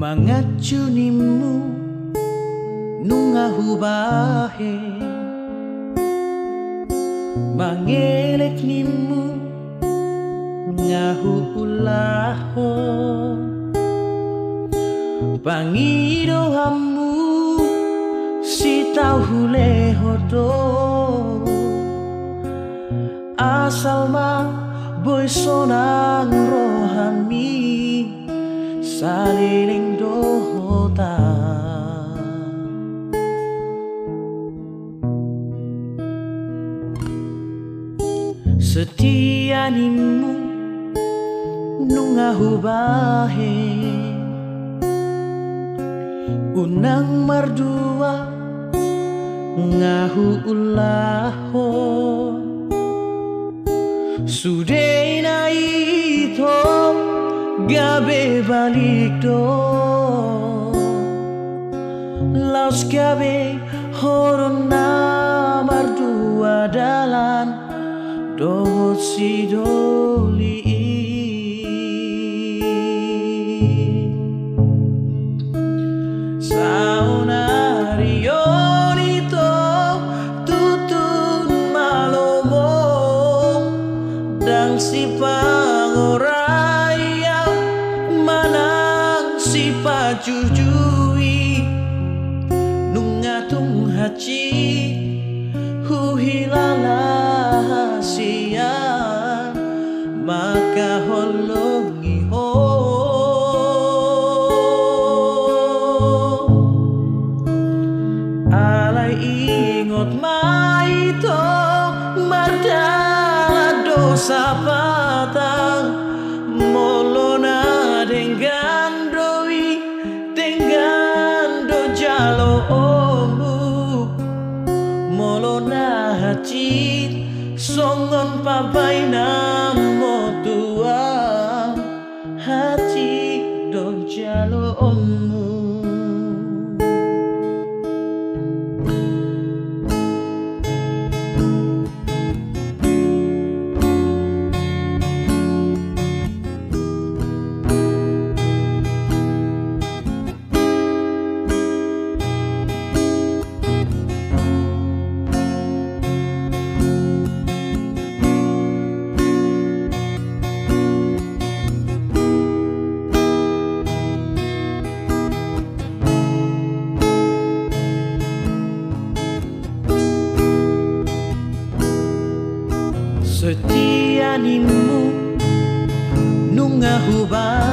Mangacunimu nungahubahe, mangelek nimu ngahuulaho, pangidohamu si tauhulehodo, asal ma boy sonang rohani saliling dohota. Setia nimu nungahubahe, unang mardua ngahuulaho, sudai na ito gabe balik do, laos gabe horon na mardua dalan dohot si doli. Saunarion ito tutun malomo dang si pangoraya manang si pajujui nungatung haji huhilala sian maka holongi ho alay ingot maito mardala dosa patang molona denggandoi denggando jalo omu molona hati songon papai namo tua hati do jalo omu. Setia nimu nungahubahe,